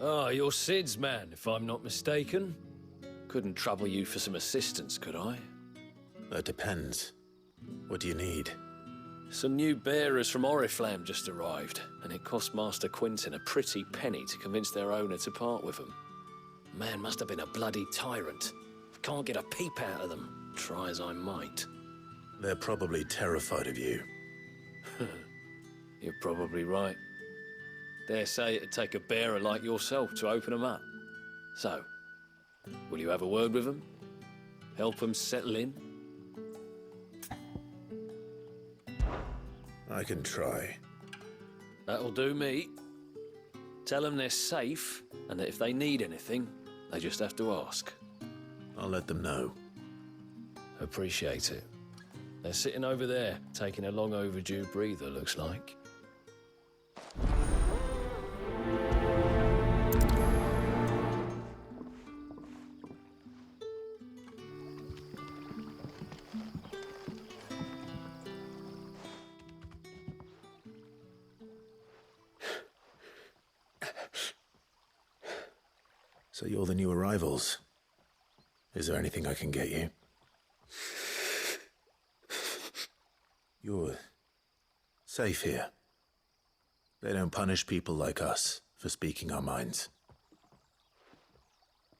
Ah, you're Sid's man, if I'm not mistaken. Couldn't trouble you for some assistance, could I? That depends. What do you need? Some new bearers from Oriflamme just arrived, and it cost Master Quinton a pretty penny to convince their owner to part with them. Man must have been a bloody tyrant. Can't get a peep out of them, try as I might. They're probably terrified of you. You're probably right. Dare say it'd take a bearer like yourself to open them up. So, will you have a word with them? Help them settle in? I can try. That'll do me. Tell them they're safe, and that if they need anything, they just have to ask. I'll let them know. Appreciate it. They're sitting over there, taking a long overdue breather, looks like. So you're the new arrivals. Is there anything I can get you? You're safe here. They don't punish people like us for speaking our minds.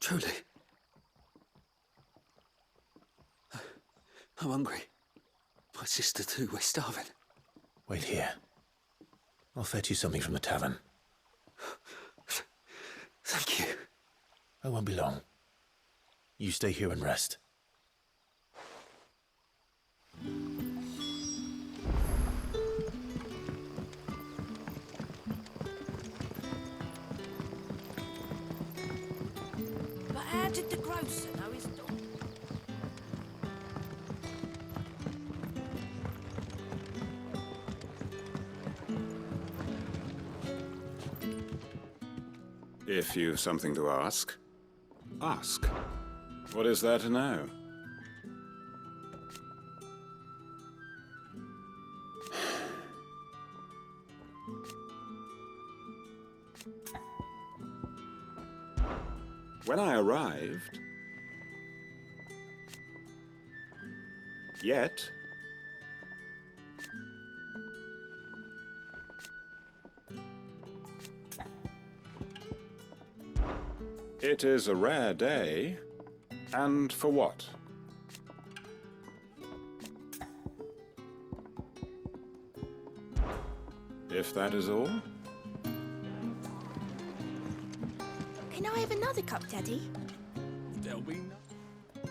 Truly. I'm hungry. My sister too, we're starving. Wait here. I'll fetch you something from the tavern. Thank you. I won't be long. You stay here and rest. But how did the grocer know his dog? If you've something to ask, ask. What is there to know? When I arrived, yet it is a rare day, and for what? If that is all? Can I have another cup, Daddy? There'll be no...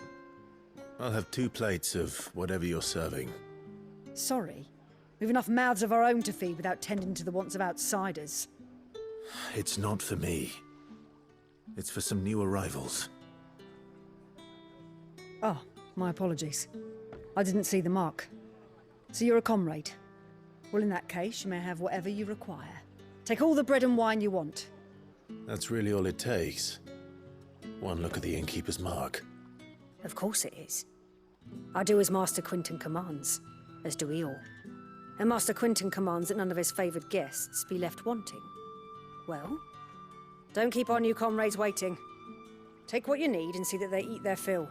I'll have 2 plates of whatever you're serving. Sorry. We've enough mouths of our own to feed without tending to the wants of outsiders. It's not for me. It's for some new arrivals. Oh, my apologies. I didn't see the mark. So you're a comrade? Well, in that case, you may have whatever you require. Take all the bread and wine you want. That's really all it takes. One look at the innkeeper's mark. Of course it is. I do as Master Quinton commands, as do we all. And Master Quinton commands that none of his favoured guests be left wanting. Well, don't keep our new comrades waiting. Take what you need and see that they eat their fill.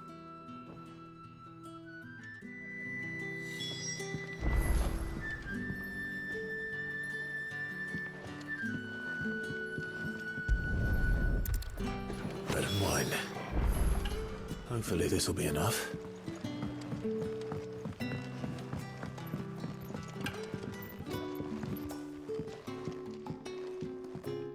Bread and wine. Hopefully this will be enough.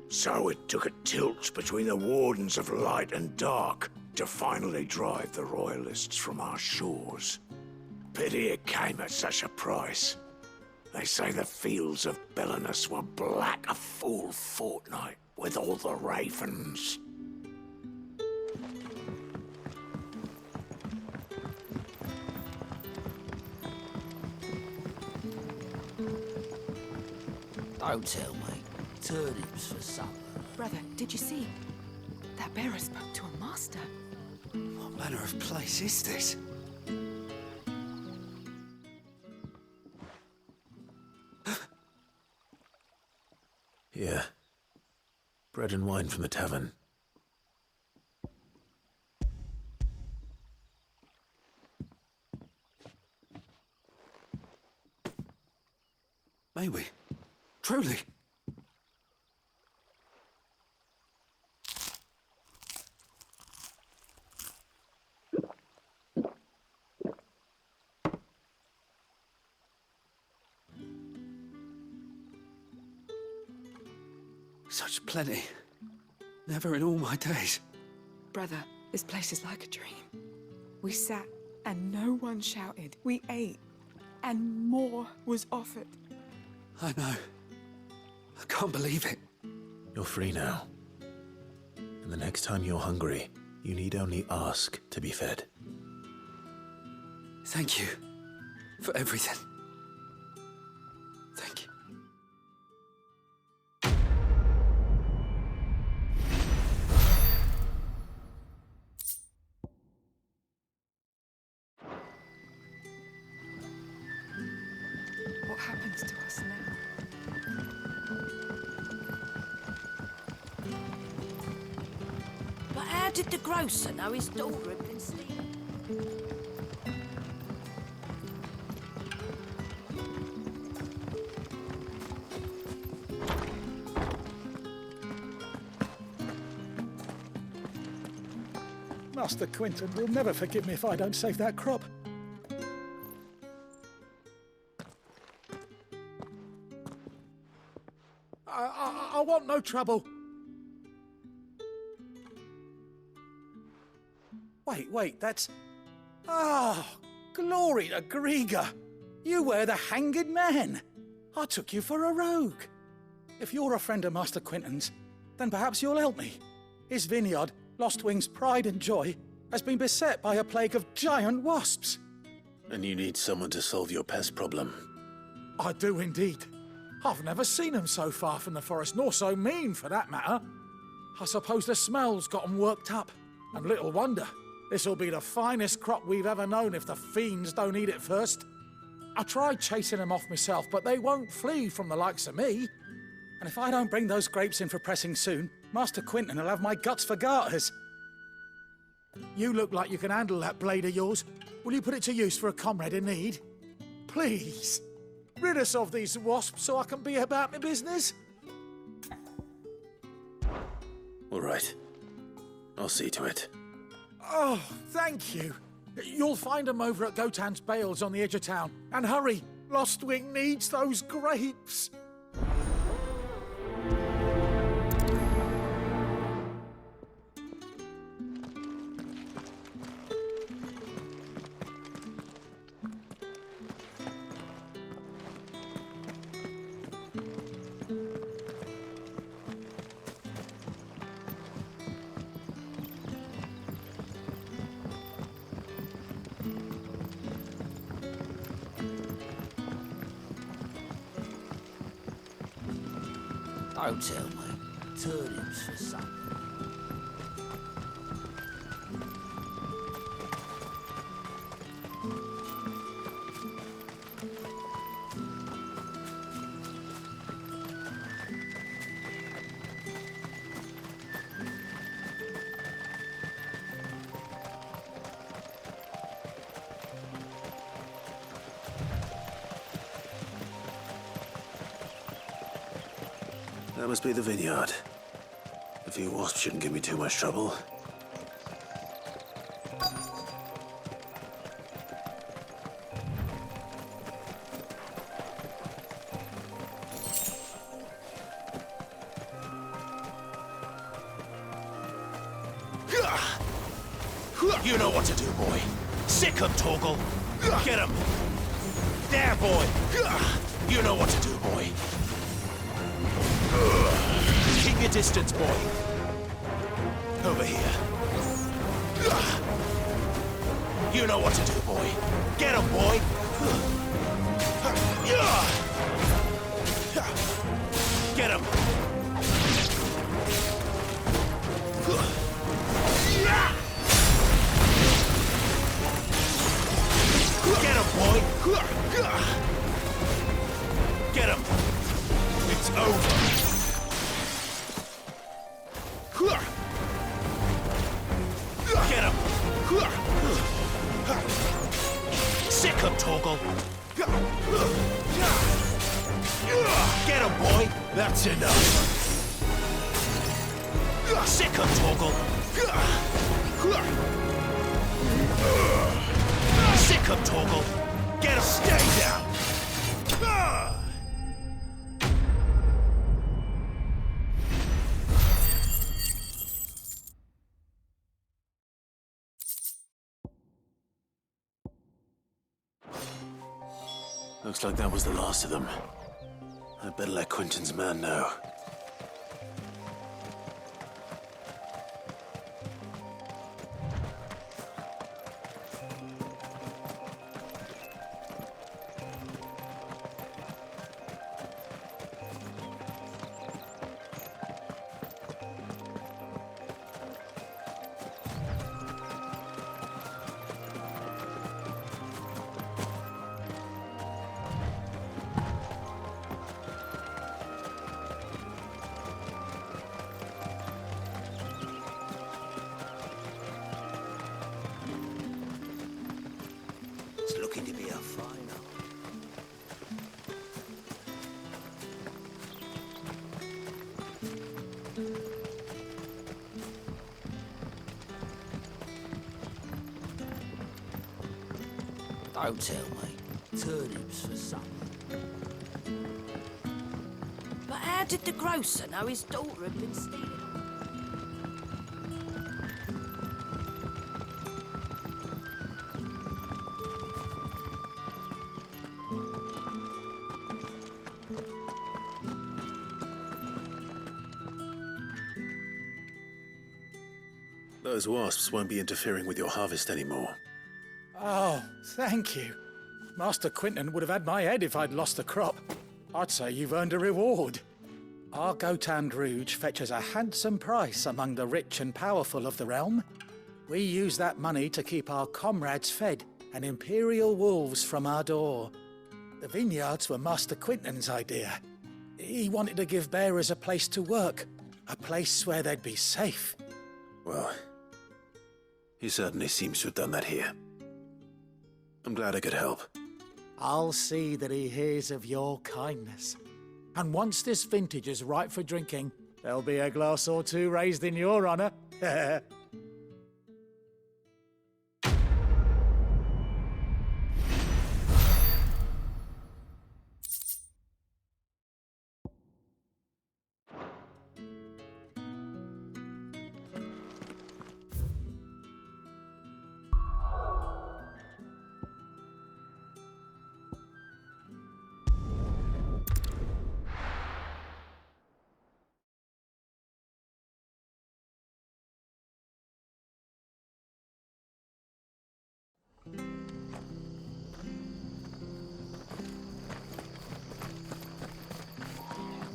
So it took a tilt between the Wardens of Light and Dark to finally drive the Royalists from our shores. Pity it came at such a price. They say the fields of Belenus were black a full fortnight with all the ravens. Don't tell me. Turnips for supper. Brother, did you see? That bearer spoke to a master. What manner of place is this? Here. Bread and wine from the tavern. May we? Truly? Such plenty. Never in all my days. Brother, this place is like a dream. We sat and no one shouted. We ate and more was offered. I know. I can't believe it. You're free now. And the next time you're hungry, you need only ask to be fed. Thank you for everything. Thank you. What happens to us now? But how did the grocer know his daughter had been stealing? Master Quinton will never forgive me if I don't save that crop. I want no trouble. Wait, that's... Ah, glory to Grieger. You were the hanged man. I took you for a rogue. If you're a friend of Master Quinton's, then perhaps you'll help me. His vineyard, Lostwing's pride and joy, has been beset by a plague of giant wasps. And you need someone to solve your pest problem. I do indeed. I've never seen them so far from the forest, nor so mean, for that matter. I suppose the smell's got 'em worked up. And little wonder. This'll be the finest crop we've ever known if the fiends don't eat it first. I tried chasing them off myself, but they won't flee from the likes of me. And if I don't bring those grapes in for pressing soon, Master Quinton will have my guts for garters. You look like you can handle that blade of yours. Will you put it to use for a comrade in need? Please. Rid us of these wasps so I can be about my business. All right. I'll see to it. Oh, thank you. You'll find them over at Gotan's Bales on the edge of town. And hurry, Lostwing needs those grapes. Don't tell me. Turnips for supper. That must be the vineyard. A few wasps shouldn't give me too much trouble. You know what to do, boy. Sick him, Torgal. Get him. There, boy. You know what to do, boy. Keep your distance, boy. Over here. You know what to do, boy. Get him, boy. Sick him, Torgal! Get him, boy! That's enough! Sick him, Torgal! Sick him, Torgal! Get him! Stay down! Looks like that was the last of them. I'd better let Quentin's man know. It's looking to be a final. Don't tell me. Turnips for supper. But how did the grocer know his daughter had been stealing? Those wasps won't be interfering with your harvest anymore. Oh, thank you. Master Quentin would have had my head if I'd lost the crop. I'd say you've earned a reward. Our Gotand Rouge fetches a handsome price among the rich and powerful of the realm. We use that money to keep our comrades fed and imperial wolves from our door. The vineyards were Master Quentin's idea. He wanted to give bearers a place to work, a place where they'd be safe. Well, he certainly seems to have done that here. I'm glad I could help. I'll see that he hears of your kindness. And once this vintage is ripe for drinking, there'll be a glass or two raised in your honor. The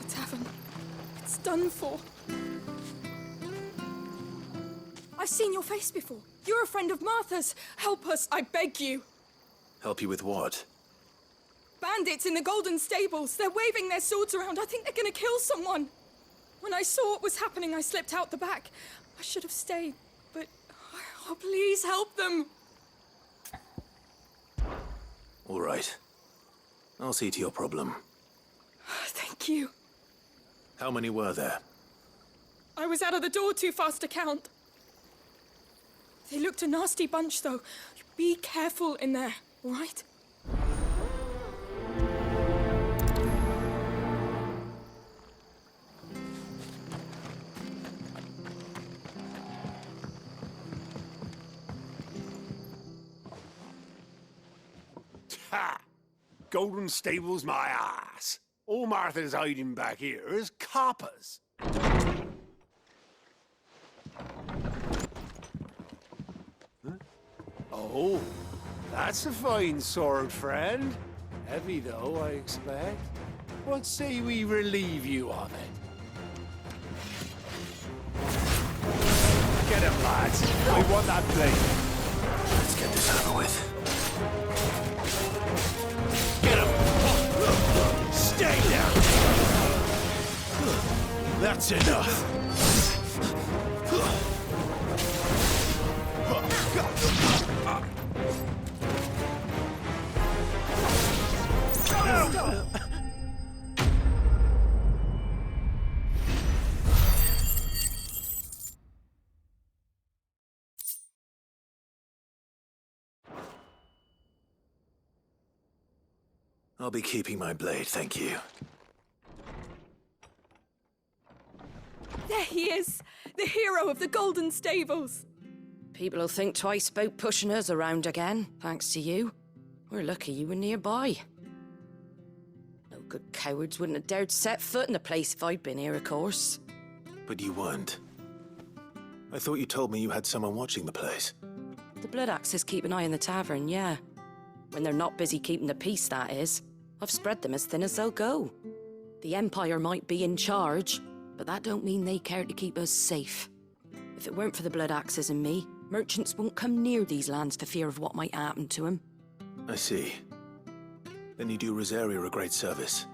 tavern. It's done for. I've seen your face before. You're a friend of Martha's. Help us, I beg you. Help you with what? Bandits in the Golden Stables. They're waving their swords around. I think they're gonna kill someone. When I saw what was happening, I slipped out the back. I should have stayed, but... Oh, please help them. All right. I'll see to your problem. Thank you. How many were there? I was out of the door too fast to count. They looked a nasty bunch, though. Be careful in there, all right? Ha! Golden Stables my ass. All Martha's hiding back here is coppers. Huh? Oh, that's a fine sword, friend. Heavy, though, I expect. What say we relieve you of it? Get him, lads. I want that blade. Let's get this over with. Get him! Stay down! That's enough. I'll be keeping my blade, thank you. There he is! The hero of the Golden Stables! People will think twice about pushing us around again, thanks to you. We're lucky you were nearby. No good cowards wouldn't have dared set foot in the place if I'd been here, of course. But you weren't. I thought you told me you had someone watching the place. The Blood Axes keep an eye on the tavern, yeah. When they're not busy keeping the peace, that is. I've spread them as thin as they'll go. The Empire might be in charge, but that don't mean they care to keep us safe. If it weren't for the Blood Axes and me, merchants won't come near these lands for fear of what might happen to them. I see. Then you do Rosaria a great service.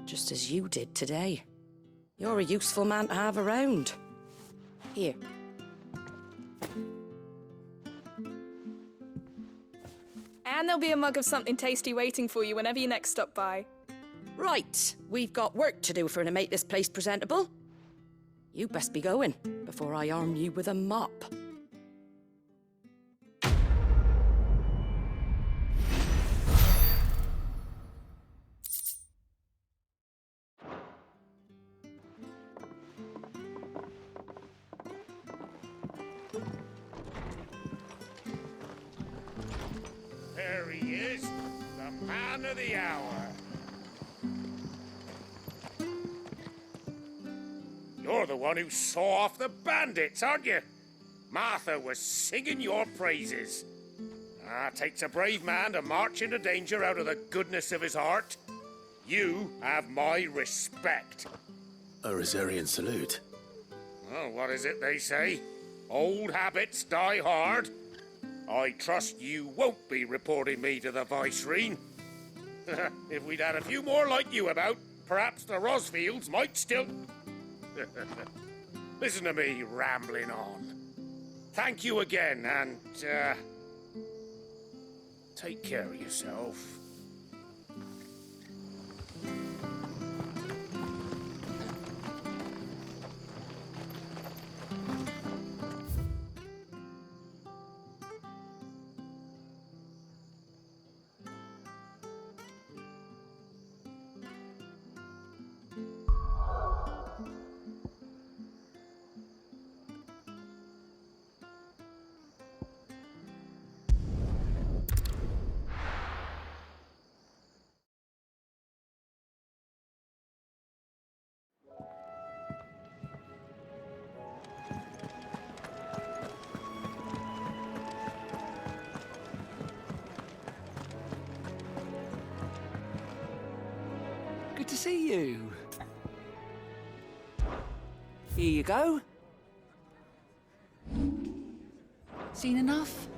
Just as you did today. You're a useful man to have around. Here. And there'll be a mug of something tasty waiting for you whenever you next stop by. Right, we've got work to do for to make this place presentable. You best be going, before I arm you with a mop. There he is, the man of the hour. You're the one who saw off the bandits, aren't you? Martha was singing your praises. Takes a brave man to march into danger out of the goodness of his heart. You have my respect. A Rosarian salute. Oh, what is it they say? Old habits die hard. I trust you won't be reporting me to the Viceroy. If we'd had a few more like you about, perhaps the Rosfields might still... Listen to me rambling on. Thank you again, and, take care of yourself. Good to see you. Here you go. Seen enough?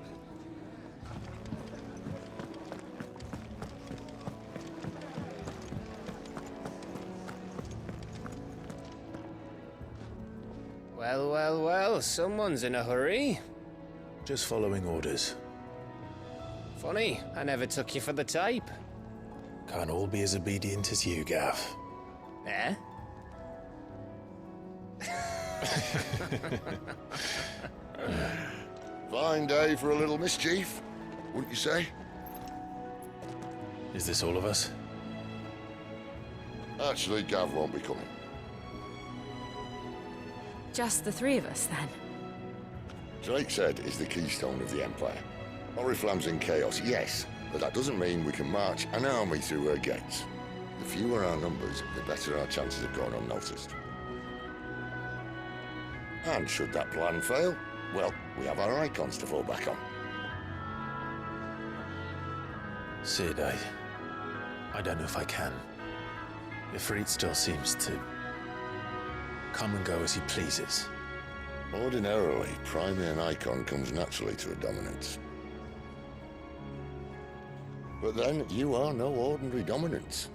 Well, well, well, someone's in a hurry. Just following orders. Funny, I never took you for the type. Can't all be as obedient as you, Gav. Eh? Fine day for a little mischief, wouldn't you say? Is this all of us? Actually, Gav won't be coming. Just the three of us, then? Drakeshead is the keystone of the Empire. Oriflamme's in chaos, yes, but that doesn't mean we can march an army through her gates. The fewer our numbers, the better our chances of going unnoticed. And should that plan fail, well, we have our icons to fall back on. Sid, I don't know if I can. Ifrit still seems to come and go as he pleases. Ordinarily, priming an icon comes naturally to a dominance. But then, you are no ordinary dominance.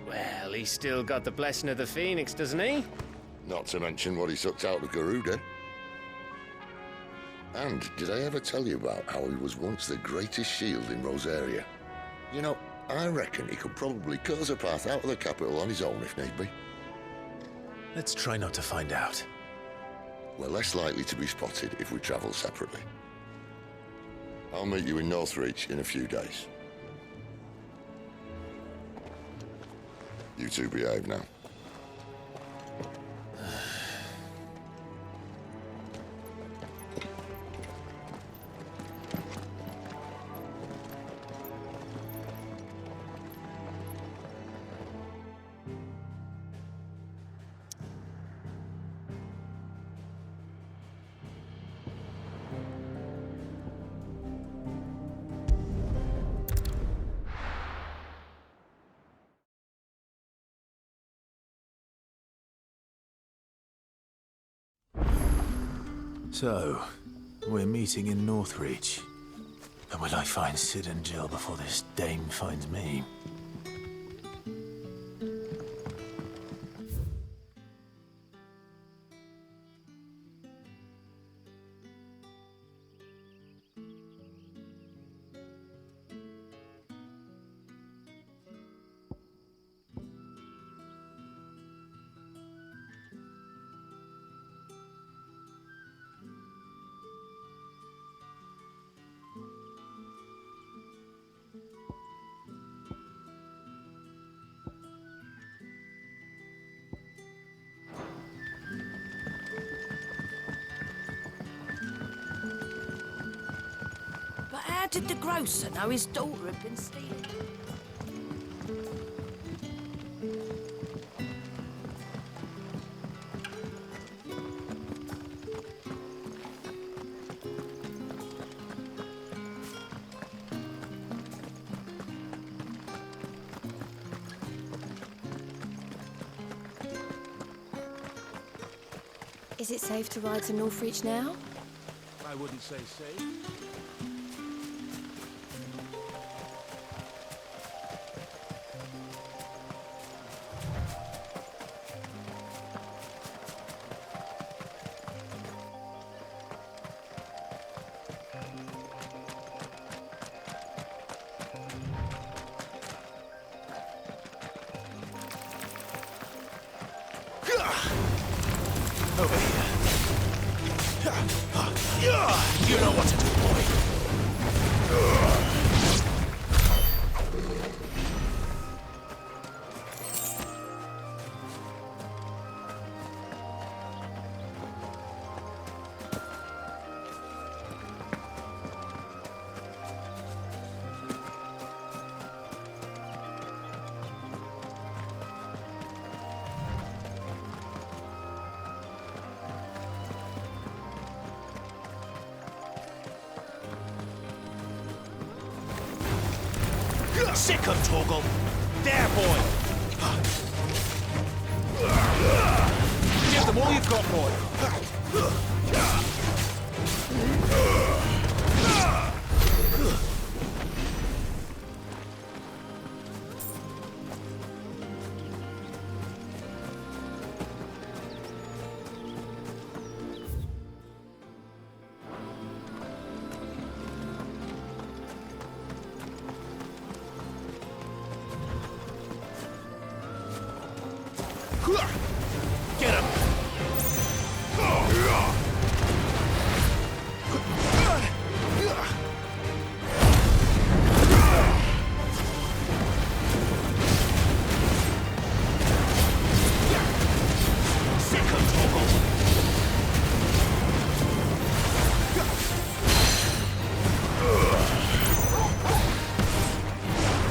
Well, he's still got the blessing of the Phoenix, doesn't he? Not to mention what he sucked out of Garuda. And did I ever tell you about how he was once the greatest shield in Rosaria? You know, I reckon he could probably cut us a path out of the capital on his own if need be. Let's try not to find out. We're less likely to be spotted if we travel separately. I'll meet you in Northreach in a few days. You two behave now. So, we're meeting in Northreach. But will I find Sid and Jill before this dame finds me? But how did the grocer know his daughter had been stealing? Is it safe to ride to Northreach now? I wouldn't say safe. Over here. You know what to do, boy. Sick of Torgal. There, boy. Give them all you've got, boy. Get him!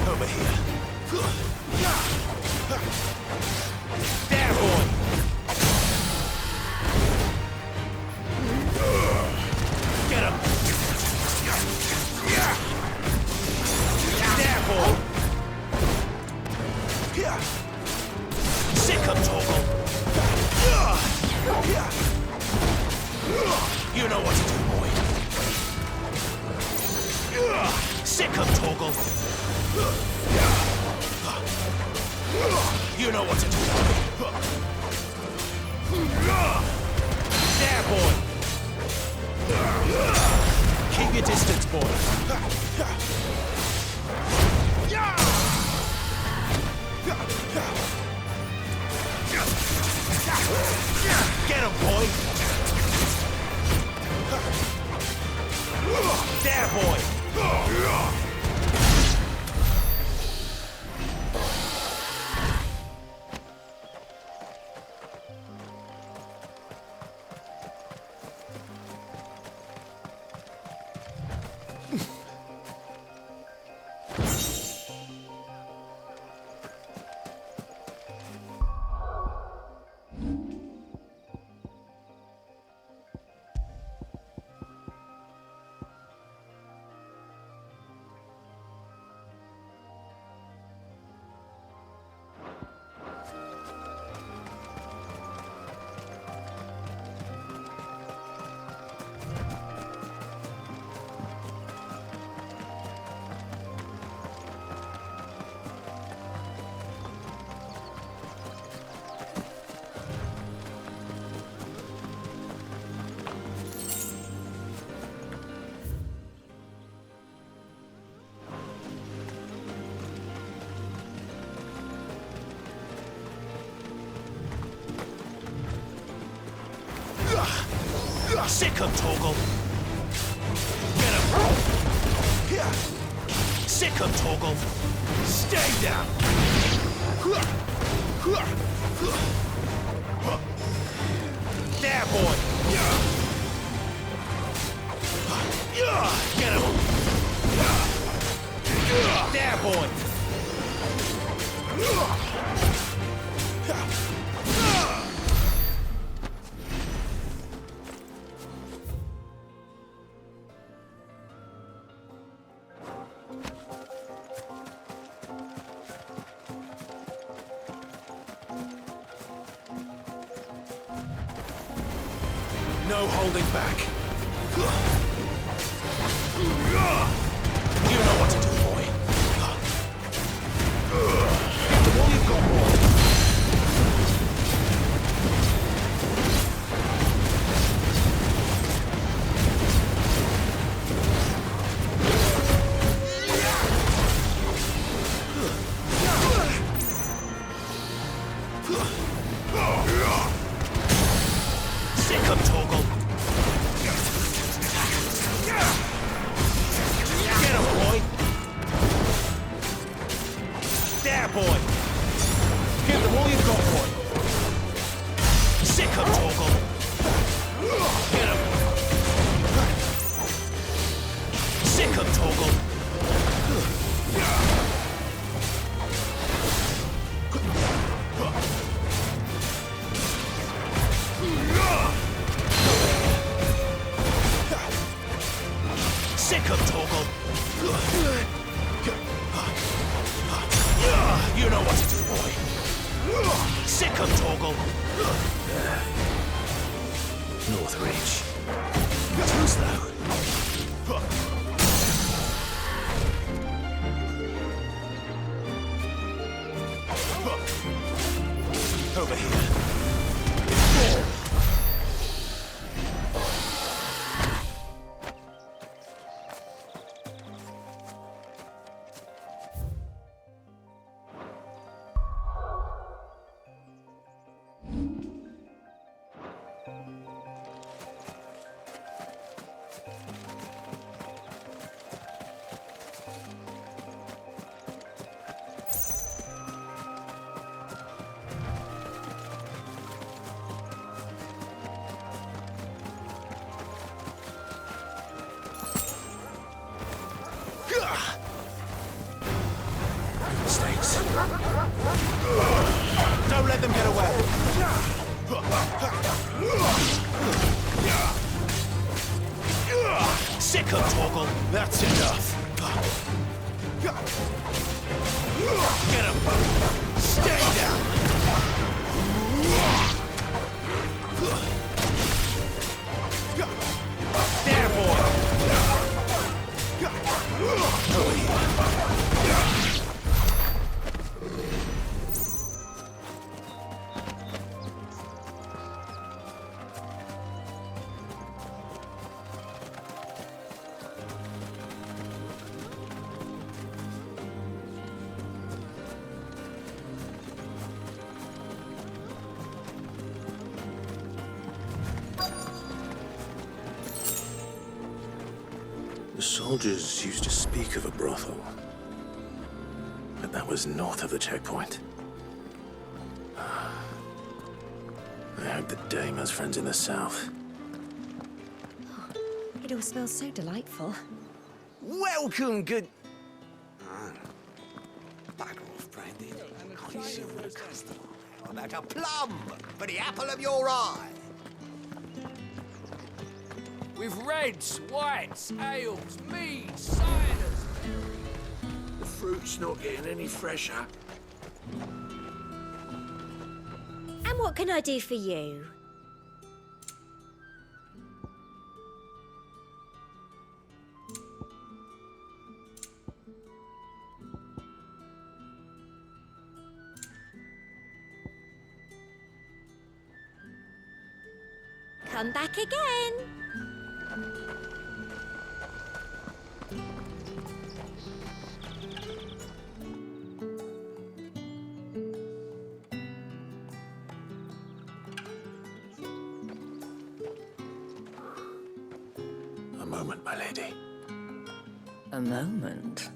Over here. There, boy! Get him! There, boy! Sick of Torgal! You know what to do, boy. Sick of Torgal! You know what to do. There, boy! boy! Get him, boy! There, boy! Sick him, Torgal! Get him! Sick him, Torgal! Stay down! There, boy! Get him! There, boy! No holding back. You know what to do, boy. The more you've got, boy. Sick him, Torgal. Get him, boy. There, boy. Give them all you've got, boy. Sick him, Torgal. Get him. Sick him, Torgal. Sick of Torgal! You know what to do, boy! Sick of Torgal! North Reach. Too slow. Over here. Mistakes. Don't let them get away. Sick of Torgal. That's enough. Get him. Stay down. There, boy. Over here. The soldiers used to speak of a brothel, but that was north of the checkpoint. I hope the Dame has friends in the south. It all smells so delightful. Welcome, good... Bugger off, Brandy. Like a plum for the apple of your eye. With reds, whites, ales, meads, ciders. The fruit's not getting any fresher. And what can I do for you? Come back again. A moment, my lady. A moment?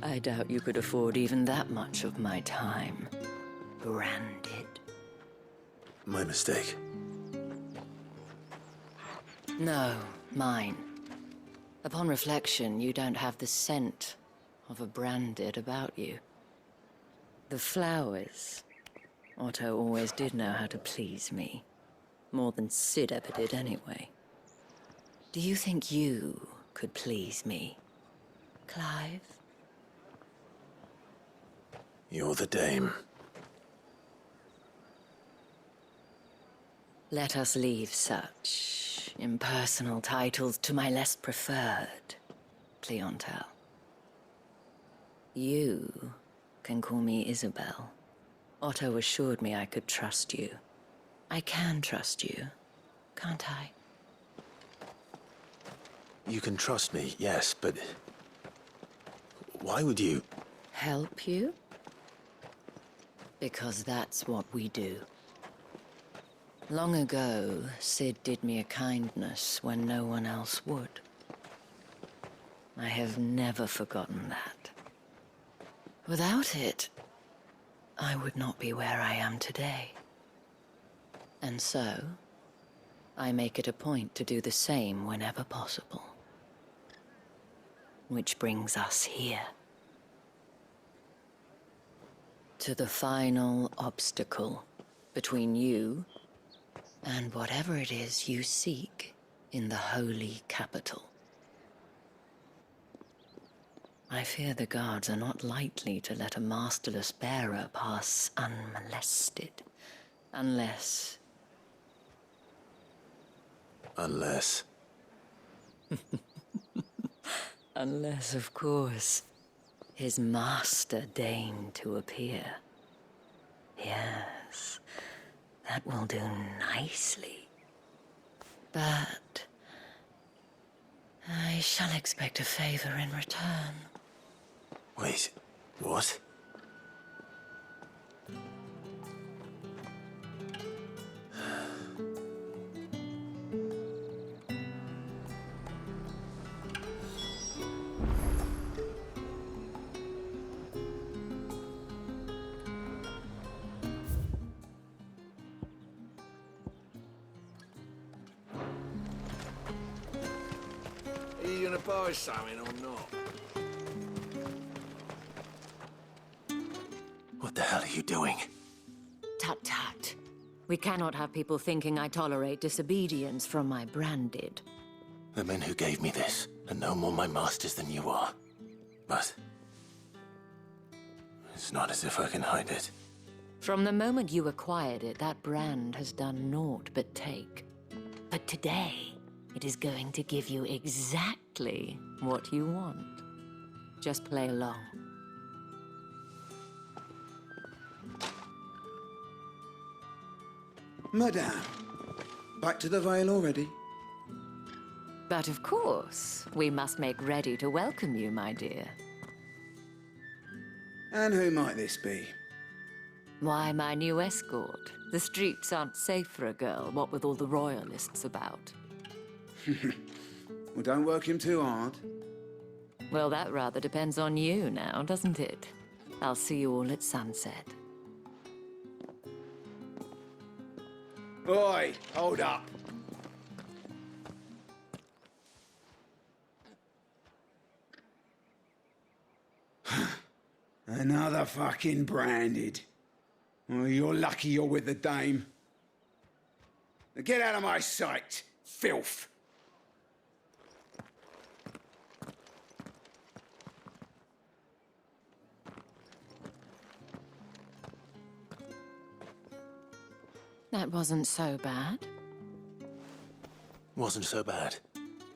I doubt you could afford even that much of my time. Branded. My mistake. No, mine. Upon reflection, you don't have the scent of a branded about you. The flowers. Otto always did know how to please me. More than Sid ever did anyway. Do you think you could please me, Clive? You're the Dame. Let us leave such impersonal titles to my less preferred clientele. You can call me Isabel. Otto assured me I could trust you. I can trust you, can't I? You can trust me, yes, but... why would you... Help you? Because that's what we do. Long ago, Sid did me a kindness when no one else would. I have never forgotten that. Without it, I would not be where I am today. And so, I make it a point to do the same whenever possible. Which brings us here. To the final obstacle between you and whatever it is you seek in the holy capital. I fear the guards are not likely to let a masterless bearer pass unmolested, unless... Unless... Unless, of course, his master deigned to appear. Yes, that will do nicely. But I shall expect a favor in return. Wait, what? Are you gonna buy something or not? What the hell are you doing? Tut tut. We cannot have people thinking I tolerate disobedience from my branded. The men who gave me this are no more my masters than you are. But... it's not as if I can hide it. From the moment you acquired it, that brand has done naught but take. But today, it is going to give you exactly what you want. Just play along. Madame, back to the Vale already? But of course, we must make ready to welcome you, my dear. And who might this be? Why, my new escort. The streets aren't safe for a girl, what with all the royalists about. Well, don't work him too hard. Well, that rather depends on you now, doesn't it? I'll see you all at sunset. Oi, hold up. Another fucking branded. Well, you're lucky you're with the dame. Now get out of my sight, filth. That wasn't so bad. Wasn't so bad.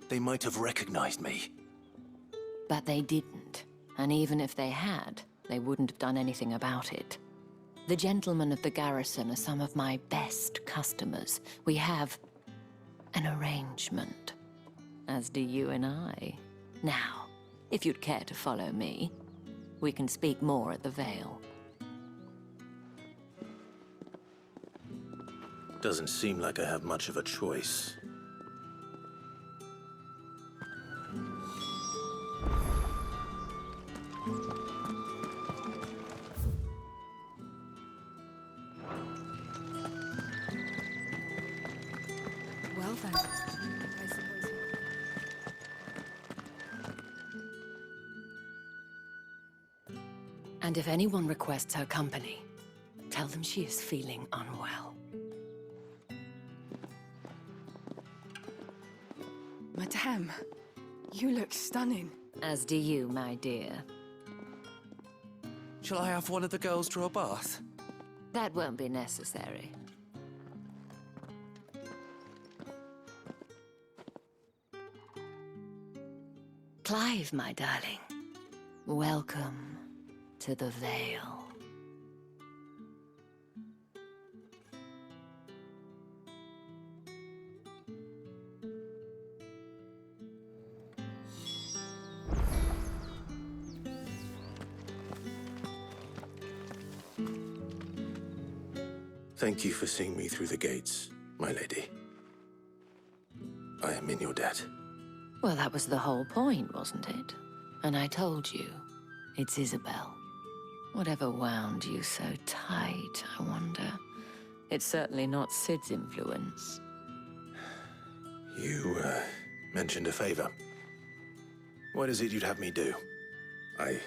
They might have recognized me. But they didn't. And even if they had, they wouldn't have done anything about it. The gentlemen of the garrison are some of my best customers. We have an arrangement, as do you and I. Now, if you'd care to follow me, we can speak more at the Vale. Doesn't seem like I have much of a choice. Well then, I suppose. And if anyone requests her company, tell them she is feeling unwell. Madame, you look stunning. As do you, my dear. Shall I have one of the girls draw a bath? That won't be necessary. Clive, my darling. Welcome to the Vale. Thank you for seeing me through the gates, my lady. I am in your debt. Well, that was the whole point, wasn't it? And I told you, it's Isabel. Whatever wound you so tight, I wonder. It's certainly not Sid's influence. You, mentioned a favor. What is it you'd have me do? I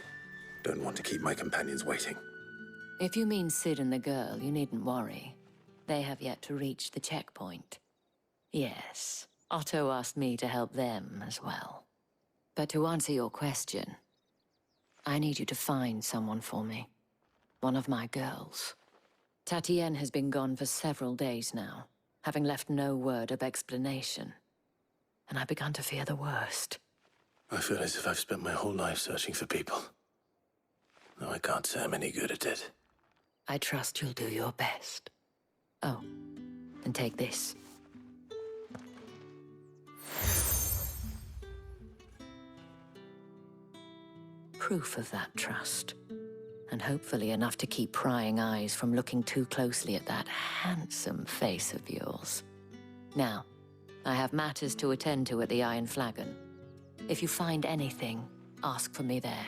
don't want to keep my companions waiting. If you mean Sid and the girl, you needn't worry. They have yet to reach the checkpoint. Yes, Otto asked me to help them as well. But to answer your question, I need you to find someone for me. One of my girls. Tatienne has been gone for several days now, having left no word of explanation. And I've begun to fear the worst. I feel as if I've spent my whole life searching for people. Though I can't say I'm any good at it. I trust you'll do your best. Oh, and take this. Proof of that trust. And hopefully enough to keep prying eyes from looking too closely at that handsome face of yours. Now, I have matters to attend to at the Iron Flagon. If you find anything, ask for me there.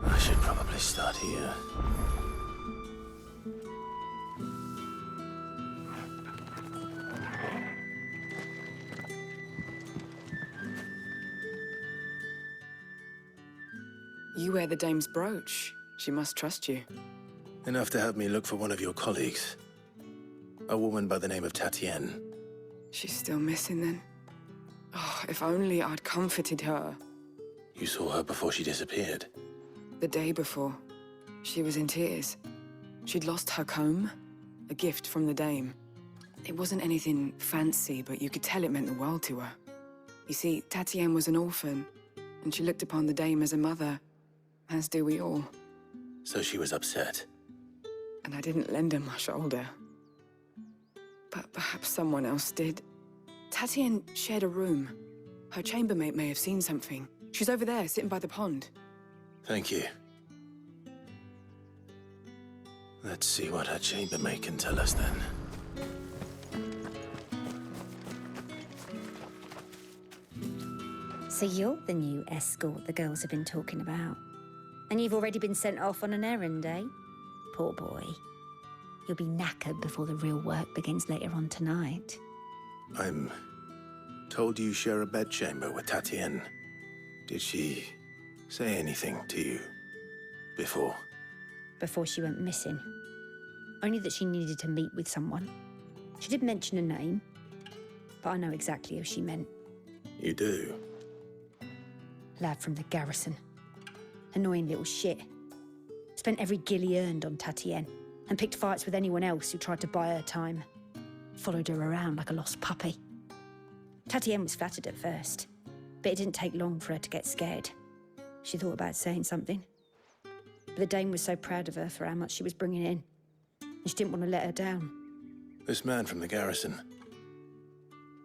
I should probably start here. You wear the dame's brooch. She must trust you. Enough to have me look for one of your colleagues. A woman by the name of Tatienne. She's still missing then. Oh, if only I'd comforted her. You saw her before she disappeared. The day before, she was in tears. She'd lost her comb, a gift from the dame. It wasn't anything fancy, but you could tell it meant the world to her. You see, Tatienne was an orphan, and she looked upon the dame as a mother, as do we all. So she was upset. And I didn't lend her my shoulder. But perhaps someone else did. Tatienne shared a room. Her chambermaid may have seen something. She's over there, sitting by the pond. Thank you. Let's see what her chambermaid can tell us then. So you're the new escort the girls have been talking about. And you've already been sent off on an errand, eh? Poor boy. You'll be knackered before the real work begins later on tonight. I'm told you share a bedchamber with Tatienne. Did she say anything to you before? Before she went missing. Only that she needed to meet with someone. She did mention a name, but I know exactly who she meant. You do? Lad from the garrison. Annoying little shit. Spent every guil he earned on Tatienne and picked fights with anyone else who tried to buy her time. Followed her around like a lost puppy. Tatienne was flattered at first, but it didn't take long for her to get scared. She thought about saying something. But the Dame was so proud of her for how much she was bringing in, and she didn't want to let her down. This man from the garrison,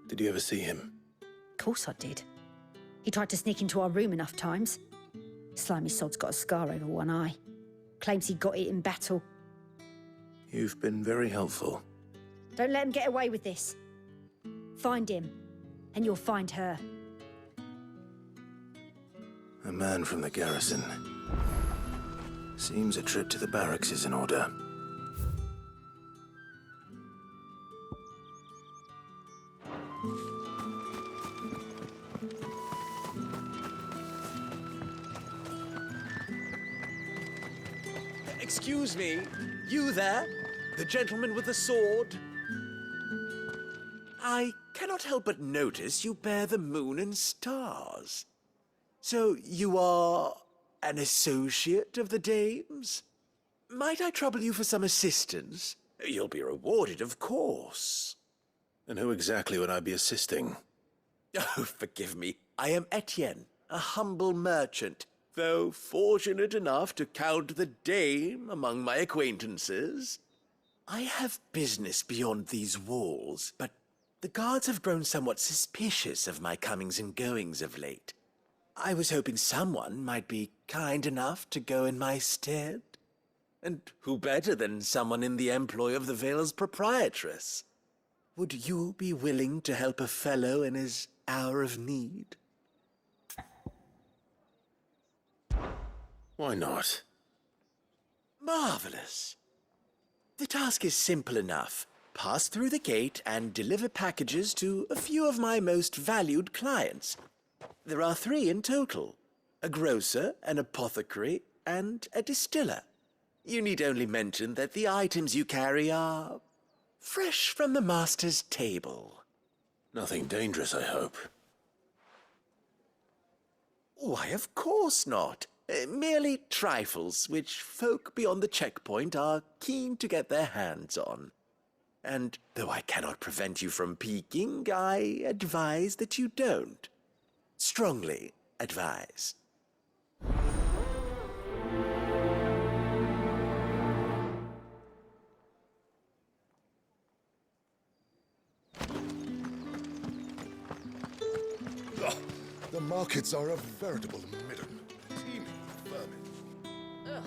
did you ever see him? Of course I did. He tried to sneak into our room enough times. Slimy sod's got a scar over one eye. Claims he got it in battle. You've been very helpful. Don't let him get away with this. Find him, and you'll find her. A man from the garrison. Seems a trip to the barracks is in order. Excuse me, you there? The gentleman with the sword? I cannot help but notice you bear the moon and stars. So you are an associate of the Dame's? Might I trouble you for some assistance? You'll be rewarded, of course. And who exactly would I be assisting? Oh, forgive me. I am Etienne, a humble merchant, though fortunate enough to count the Dame among my acquaintances. I have business beyond these walls, but the guards have grown somewhat suspicious of my comings and goings of late. I was hoping someone might be kind enough to go in my stead. And who better than someone in the employ of the Vale's proprietress? Would you be willing to help a fellow in his hour of need? Why not? Marvelous. The task is simple enough. Pass through the gate and deliver packages to a few of my most valued clients. There are 3 in total. A grocer, an apothecary, and a distiller. You need only mention that the items you carry are fresh from the master's table. Nothing dangerous, I hope. Why, of course not. Merely trifles which folk beyond the checkpoint are keen to get their hands on. And though I cannot prevent you from peeking, I advise that you don't. Strongly advise. The markets are a veritable midden, teeming with vermin. Ugh,